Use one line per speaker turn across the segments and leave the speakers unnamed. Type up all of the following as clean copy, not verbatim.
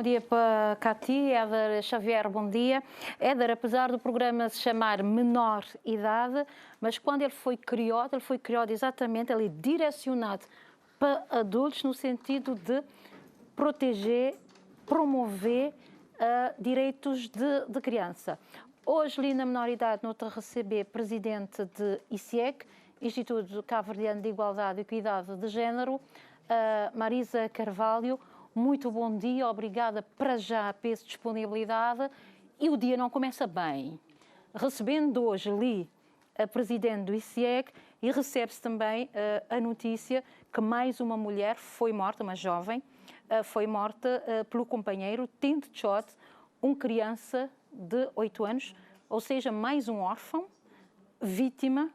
Bom dia para Cati, Éder Xavier, bom dia. Éder, apesar do programa se chamar Menor Idade, mas quando ele foi criado exatamente, ele é direcionado para adultos no sentido de proteger, promover direitos de criança. Hoje, ali na Menor Idade, nós a receber presidente de ICIEC, Instituto Cabo-Verdiano de Igualdade e Equidade de Género, Marisa Carvalho. Muito bom dia, obrigada para já pela disponibilidade. E o dia não começa bem. Recebendo hoje ali a presidente do ICIEC e recebe-se também a notícia que mais uma mulher foi morta, uma jovem, foi morta pelo companheiro, tendo de shot, uma criança de 8 anos, ou seja, mais um órfão, vítima,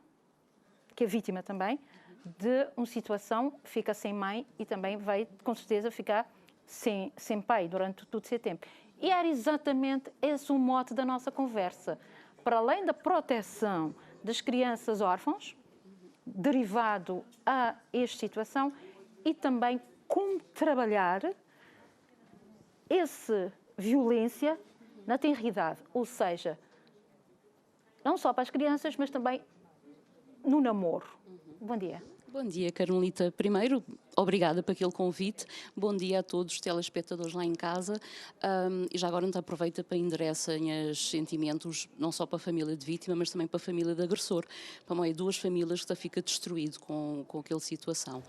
que é vítima também, de uma situação, fica sem mãe e também vai, com certeza, ficar sem pai durante todo esse tempo. E era exatamente esse o mote da nossa conversa. Para além da proteção das crianças órfãos, derivado a esta situação, e também como trabalhar essa violência na tenridade, ou seja, não só para as crianças, mas também no namoro. Bom dia.
Bom dia, Carmelita. Primeiro, obrigada por aquele convite. Bom dia a todos os telespectadores lá em casa. E já agora, aproveita para endereçarem os sentimentos, não só para a família de vítima, mas também para a família de agressor. Para meio duas famílias que fica destruído com aquela situação.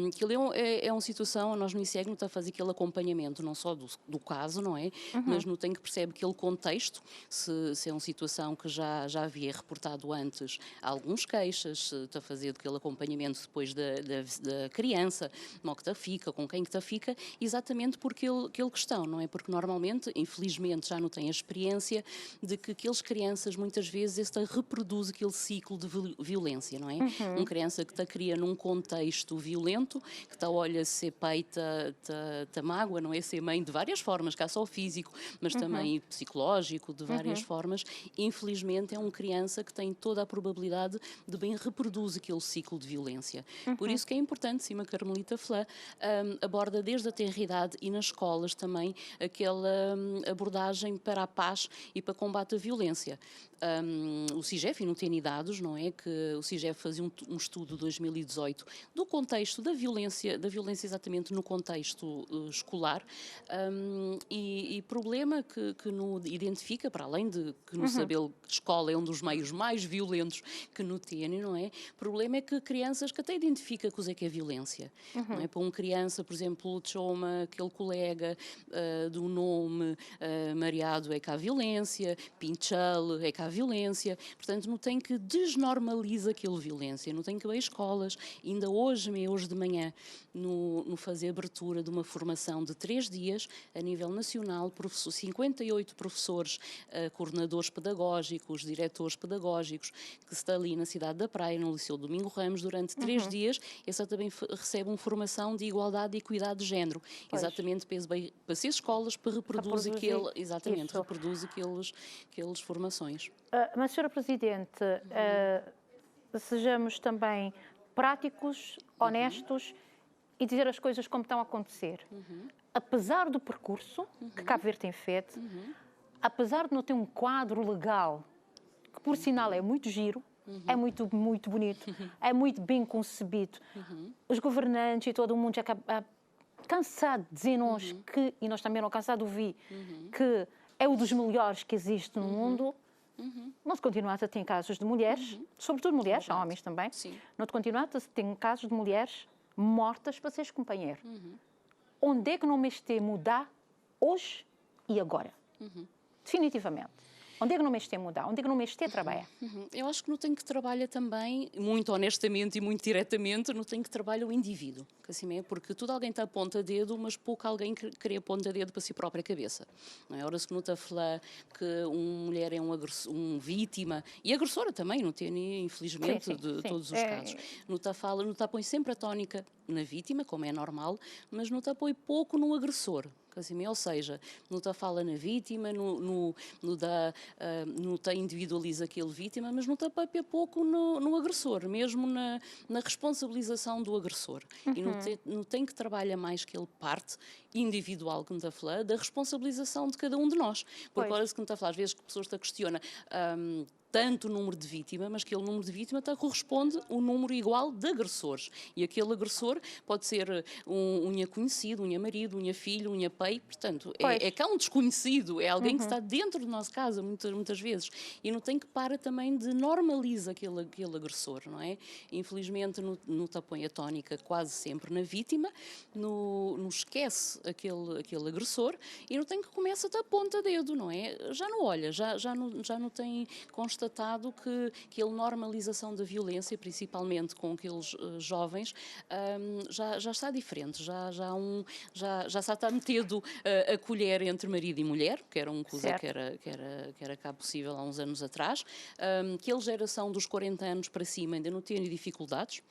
Aquilo é uma situação, nós no ICIEG não está a fazer aquele acompanhamento, não só do caso, não é? Mas não tem que perceber aquele contexto, se é uma situação que já havia reportado antes alguns queixas, se está a fazer aquele acompanhamento depois da criança, como que fica, com quem que fica, exatamente por aquela questão, não é? Porque normalmente, infelizmente, já não tem a experiência de que aquelas crianças, muitas vezes, reproduz aquele ciclo de violência, não é? Uma criança que cria num contexto violento, que olha, ser pai, mágoa, não é? Ser mãe de várias formas, cá só físico, mas também psicológico, de várias formas. Infelizmente, é uma criança que tem toda a probabilidade de bem reproduz aquele ciclo de violência. Por isso que é importante, sim, a Carmelita Flá aborda desde a tenridade e nas escolas também aquela abordagem para a paz e para combate à violência. O CIGEF, e não tem dados, não é? Que o CIGEF fazia um estudo de 2018 do contexto da violência exatamente no contexto escolar, e problema que nos identifica, para além de que no saber que escola é um dos meios mais violentos que no tem, não é? O problema é que crianças que até identifica o que é violência. Não é? Para uma criança, por exemplo, chama aquele colega do nome Mariado é cá a violência, Pinchal é cá a violência, portanto não tem que desnormalizar aquela violência, não tem que ir a escolas, ainda hoje de manhã, no fazer abertura de uma formação de 3 dias, a nível nacional, 58 professores, coordenadores pedagógicos, diretores pedagógicos, que está ali na cidade da Praia, no Liceu Domingo Ramos, durante 3 dias, essa também recebe uma formação de igualdade e equidade de género, exatamente para as escolas, para reproduzir aquelas formações.
Mas, Sra. Presidente, sejamos também práticos, honestos e dizer as coisas como estão a acontecer. Apesar do percurso que Cabo Verde tem feito, apesar de não ter um quadro legal, que por sinal é muito giro, é muito bonito, é muito bem concebido, os governantes e todo o mundo já cansado de dizer-nos que, e nós também não cansados de ouvir, que é um dos melhores que existe no mundo. Não se continua a ter casos de mulheres, sobretudo mulheres, há homens também, não se continua a ter casos de mulheres mortas para seres companheiro. Onde é que não me este mudar hoje e agora? Definitivamente. Onde é que não me este mudar? Onde é que não me este trabalhar?
Eu acho que não tem que trabalhar também, muito honestamente e muito diretamente, não tem que trabalhar o indivíduo, que assim é, porque tudo alguém está a ponta dedo, mas pouco alguém queria ponta dedo para si própria cabeça. Não é? Ora, se não está a falar que uma mulher é um vítima, e agressora também, não tem, infelizmente, de todos os casos. Não está a põe sempre a tónica na vítima, como é normal, mas não está a põe pouco no agressor. Assim, ou seja, não está fala na vítima, não está individualiza aquele vítima, mas não está papel pouco no agressor, mesmo na responsabilização do agressor. E não tem que trabalhar mais que ele parte individual, que não está a falar, da responsabilização de cada um de nós. Porque agora se não está a falar, às vezes que a pessoa está a questiona tanto o número de vítima, mas aquele número de vítima corresponde um número igual de agressores. E aquele agressor pode ser unha conhecido, unha marido, unha filho, unha pai, portanto, é cá um desconhecido, é alguém que está dentro da nossa casa, muitas vezes. E não tem que parar também de normalizar aquele agressor, não é? Infelizmente, não te põe a tónica quase sempre na vítima, não esquece aquele agressor e não tem que começa a ponta dedo, não é? Já não olha, já não tem constatado que a normalização da violência, principalmente com aqueles jovens, já está diferente, já está metido a colher entre marido e mulher, que era uma coisa que era cá possível há uns anos atrás, que a geração dos 40 anos para cima ainda não tem dificuldades.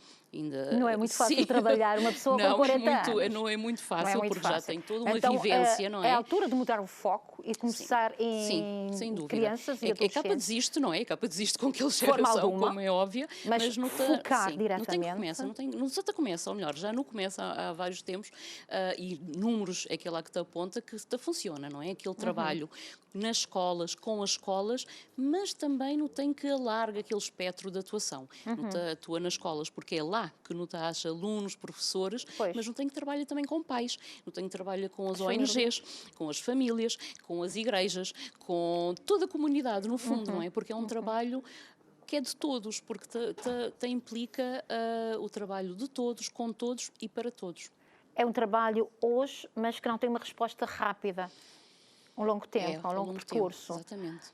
Não é muito fácil trabalhar uma pessoa com 40 anos.
Não é muito fácil, porque já tem toda uma
então,
vivência, não é?
É a altura de mudar o foco e começar em
sem dúvida.
Crianças e adolescentes.
É capa desisto, não é? É capa desisto com aquela geração, como é óbvio.
Mas não focar diretamente.
Não se começa, ou melhor, já não começa há vários tempos, e números é aquela que te aponta que funciona, não é? Aquele trabalho nas escolas, com as escolas, mas também não tem que alargar aquele espectro de atuação. Não atua nas escolas porque é lá que não acha alunos, professores, mas não tem que trabalhar também com pais, não tem que trabalhar com as ONGs, com as famílias, com as igrejas, com toda a comunidade, no fundo, não é? Porque é um trabalho que é de todos, porque implica o trabalho de todos, com todos e para todos.
É um trabalho hoje, mas que não tem uma resposta rápida. Um longo tempo, um longo percurso.
Exatamente.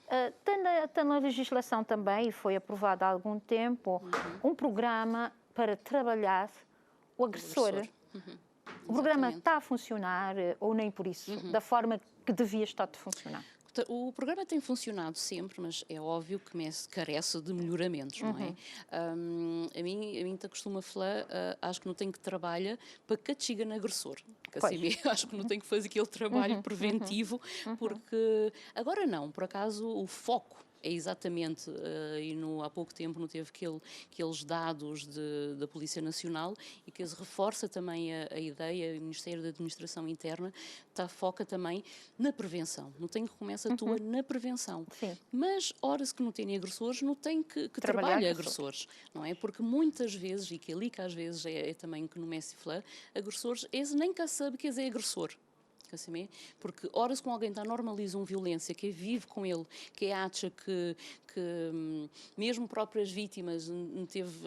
Tem na legislação também, e foi aprovado há algum tempo, um programa para trabalhar o agressor. O programa está a funcionar, ou nem por isso, da forma que devia estar a funcionar?
O programa tem funcionado sempre, mas é óbvio que carece de melhoramentos, não é? A mim costuma falar, acho que não tem que trabalhar para que chegue no agressor. Assim, acho que não tem que fazer aquele trabalho preventivo, porque agora não, por acaso o foco é exatamente, há pouco tempo não teve aqueles dados da Polícia Nacional e que reforça também a ideia, o Ministério da Administração Interna foca também na prevenção. Não tem que começar a atuar na prevenção.
Sim.
Mas, horas que não têm agressores, não tem que trabalhar agressores, não é? Porque muitas vezes, e que ali que às vezes é também que no Messi fala, agressores, eles nem cá sabem que é agressor. Porque horas com alguém está normaliza uma violência, que vive com ele, que acha que mesmo próprias vítimas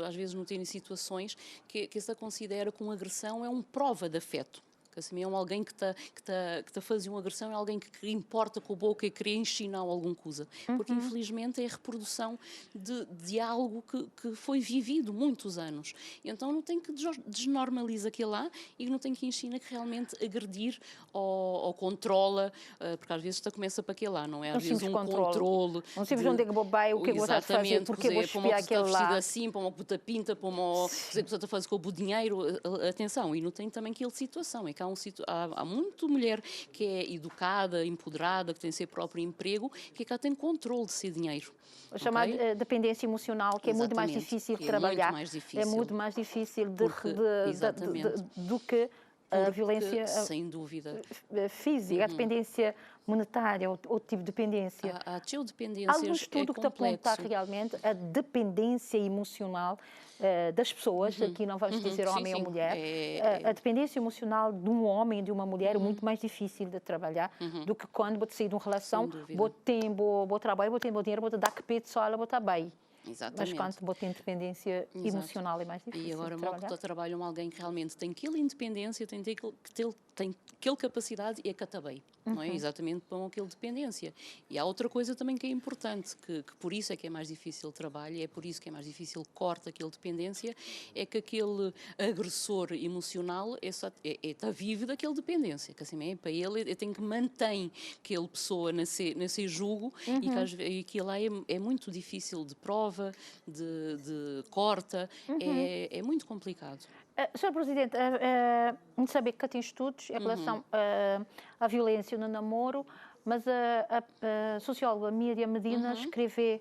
às vezes não têm situações que se considera que uma agressão é uma prova de afeto. Assim, é alguém que está a fazer uma agressão, é alguém que importa com a boca e querer ensinar alguma coisa. Porque, infelizmente, é a reprodução de algo que foi vivido muitos anos. Então, não tem que desnormalizar aquilo lá e não tem que ensinar que realmente agredir ou controla, porque às vezes começa para aquele lá, não é? Às vezes um controle.
Não sabes onde é que bobai, o que é que você está a fazer, porque eu vou espiar aquele lá.
Assim, para uma puta pinta, para uma coisa que você está a fazer com o dinheiro. Atenção, e não tem também aquela situação. É que há muita mulher que é educada, empoderada, que tem seu próprio emprego, que cá tem controle de seu dinheiro.
A chamada dependência emocional, que é muito mais difícil de trabalhar. É muito mais difícil do que a violência
sem dúvida.
Física, a dependência monetária, outro tipo de dependência.
Há dependências.
Algum estudo que te aponta realmente a dependência emocional das pessoas, aqui não vamos dizer homem ou mulher, a dependência emocional de um homem e de uma mulher é muito mais difícil de trabalhar do que quando você sair de uma relação, vou trabalhar, vou ter dinheiro, vou dar que só ela, vou estar bem.
Exatamente.
Mas quando tem independência emocional é mais difícil.
E agora, mal trabalho com alguém que realmente tem aquela independência, tem aquela capacidade e é catabei, não é? Exatamente para aquela dependência. E há outra coisa também que é importante, que por isso é que é mais difícil o trabalho, é por isso que é mais difícil corta aquela dependência, é que aquele agressor emocional está vivo daquela dependência, que assim é, para ele tem que manter aquela pessoa nesse jogo e que lá é muito difícil de prova, de corta, é muito complicado.
Sr. Presidente, saber que tem estudos em relação à violência no namoro, mas a socióloga Miriam Medina escreveu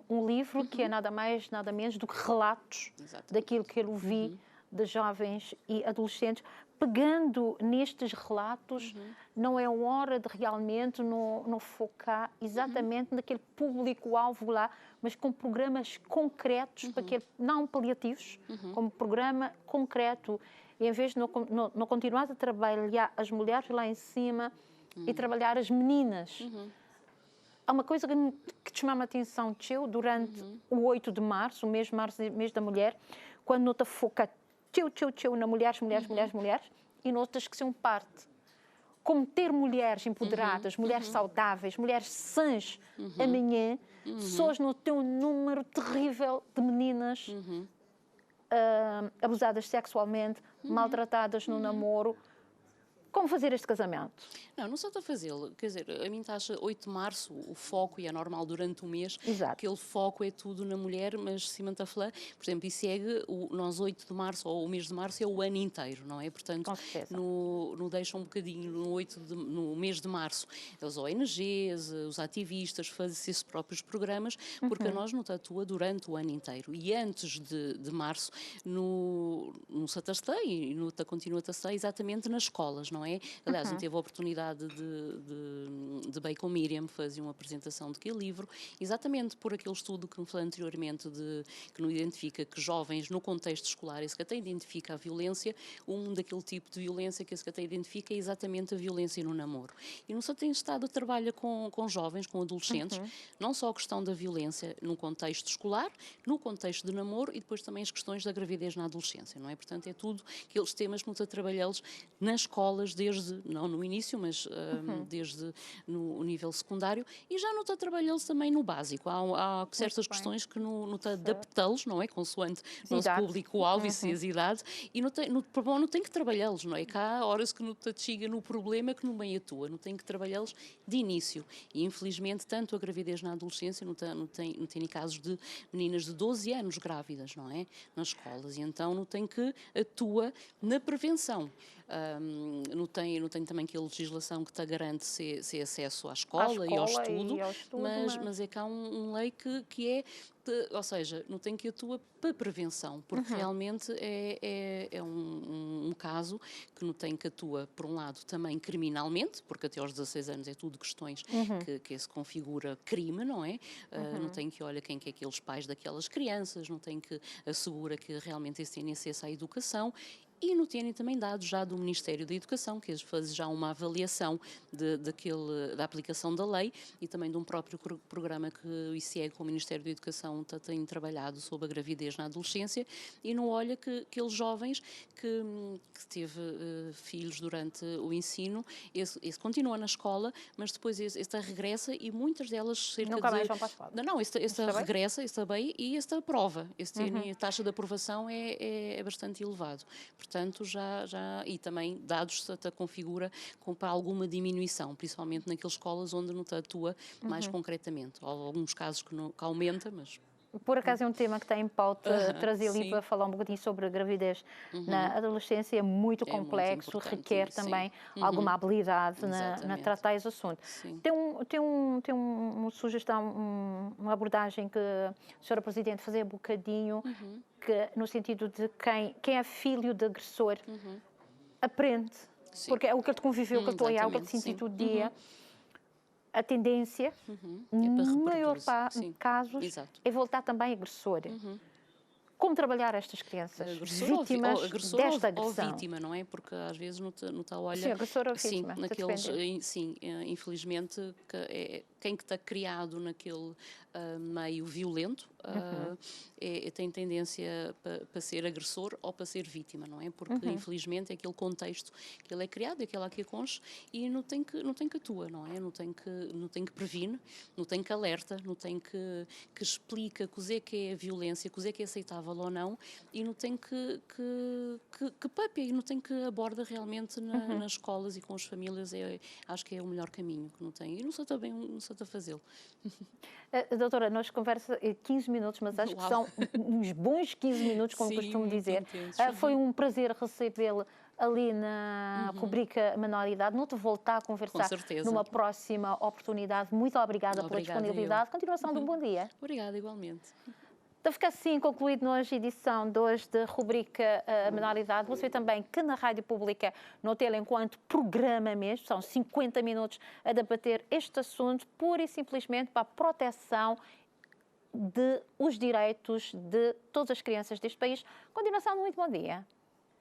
um livro que é nada mais, nada menos do que relatos daquilo que ele ouvi de jovens e adolescentes. Pegando nestes relatos, não é hora de realmente não focar exatamente naquele público-alvo lá, mas com programas concretos, para que, não paliativos, como programa concreto, e em vez de não continuar a trabalhar as mulheres lá em cima e trabalhar as meninas. Há uma coisa que te chama a atenção, Tcheu, durante o 8 de março, o mês de março, mês da mulher, quando não te foca tcheu, na mulheres, e notas que são parte. Como ter mulheres empoderadas, mulheres saudáveis, mulheres sãs amanhã, pessoas não têm um número terrível de meninas abusadas sexualmente, maltratadas no namoro. Como fazer este casamento?
Não só está a fazê-lo. Quer dizer, a mim taxa 8 de março, o foco, e é normal durante o mês, aquele foco é tudo na mulher, mas Simone está a falar, por exemplo, e segue, nós 8 de março, ou o mês de março, é o ano inteiro, não é? Portanto, no deixam um bocadinho, no mês de março, as ONGs, os ativistas, fazem esses próprios programas, porque a nós não atua durante o ano inteiro. E antes de março, no Satastei, e no continua a estar exatamente nas escolas, não é? Aliás, eu tive a oportunidade de bem com Miriam, fazer uma apresentação daquele livro, exatamente por aquele estudo que me falei anteriormente, que não identifica que jovens, no contexto escolar, esse que até identifica a violência, daquele tipo de violência que esse que até identifica é exatamente a violência no namoro. E não só tem estado a trabalhar com jovens, com adolescentes, não só a questão da violência no contexto escolar, no contexto de namoro, e depois também as questões da gravidez na adolescência, não é? Portanto, é tudo aqueles temas que nos a trabalhá-los nas escolas, desde, não no início, mas desde no nível secundário, e já não está a trabalhá-los também no básico. Há certas questões que não está a adaptá-los, não é? Consoante o nosso público-alvo e as idades, e não tem que trabalhá-los, não é? Cá há horas que não te chega no problema que não bem atua, não tem que trabalhá-los de início. E infelizmente, tanto a gravidez na adolescência, não tem casos de meninas de 12 anos grávidas, não é? Nas escolas, e então não tem que atua na prevenção. Não tem também aquela legislação que te garante ser acesso à escola e ao estudo, mas é cá um lei que é, ou seja, não tem que atua para prevenção, porque realmente é um caso que não tem que atua, por um lado, também criminalmente, porque até aos 16 anos é tudo questões que se configura crime, não é? Não tem que, olha, quem que é aqueles pais daquelas crianças, não tem que assegura que realmente esse tem acesso à educação. E não têm também dados já do Ministério da Educação, que eles fazem já uma avaliação da aplicação da lei, e também de um próprio programa que o ICEG, com o Ministério da Educação, tem trabalhado sobre a gravidez na adolescência, e não olha que aqueles jovens que teve filhos durante o ensino, esse continua na escola, mas depois esse regressa, e muitas delas
nunca mais vão para a escola.
Não, esse regressa, esse bem, e esse aprova. A taxa de aprovação é bastante elevado. Portanto, e também dados se configura para alguma diminuição, principalmente naquelas escolas onde não atua mais concretamente. Há alguns casos que aumenta, mas...
Por acaso é um tema que está em pauta, trazer ali para falar um bocadinho sobre a gravidez na adolescência, é muito complexo, requer também alguma habilidade na tratar esse assunto. Tem uma sugestão, uma abordagem que a Sra. Presidente fazia um bocadinho, que, no sentido de quem é filho de agressor aprende, porque é o que ele conviveu, que ele estou a o que ele sentiu todo dia. A tendência, na maior parte de casos, é voltar também agressor. Como trabalhar estas crianças vítimas desta agressão?
Ou vítima, não é? Porque às vezes não está a olhar...
Sim, agressor ou vítima.
Infelizmente, quem que está criado naquele meio violento tem tendência para ser agressor ou para ser vítima, não é? Porque infelizmente é aquele contexto que ele é criado, aquele aqui aconche, e não tem que atua, não é? Não tem que previne, não tem que alerta, não tem que explica o que é a violência, o que é aceitável ou não, e não tem que papia, e não tem que aborda realmente nas escolas e com as famílias. Acho que é o melhor caminho que não tem. E não só a fazê-lo.
Doutora, nós conversa 15 minutos, mas acho que
Uau.
são uns bons 15 minutos, como
Sim,
costumo
muito
dizer.
intensos.
Foi um prazer recebê-lo ali na rubrica Menor Idade. Não te voltar a
Com
conversar
certeza.
numa próxima oportunidade. Muito obrigada pela
Obrigada,
disponibilidade. Continuação de um bom dia.
Obrigada, igualmente.
Então fica assim concluído hoje a edição de hoje da rubrica Menor Idade. Você também que na Rádio Pública não tê-lo enquanto programa mesmo, são 50 minutos a debater este assunto, pura e simplesmente para a proteção de os direitos de todas as crianças deste país. Continuação de muito bom dia.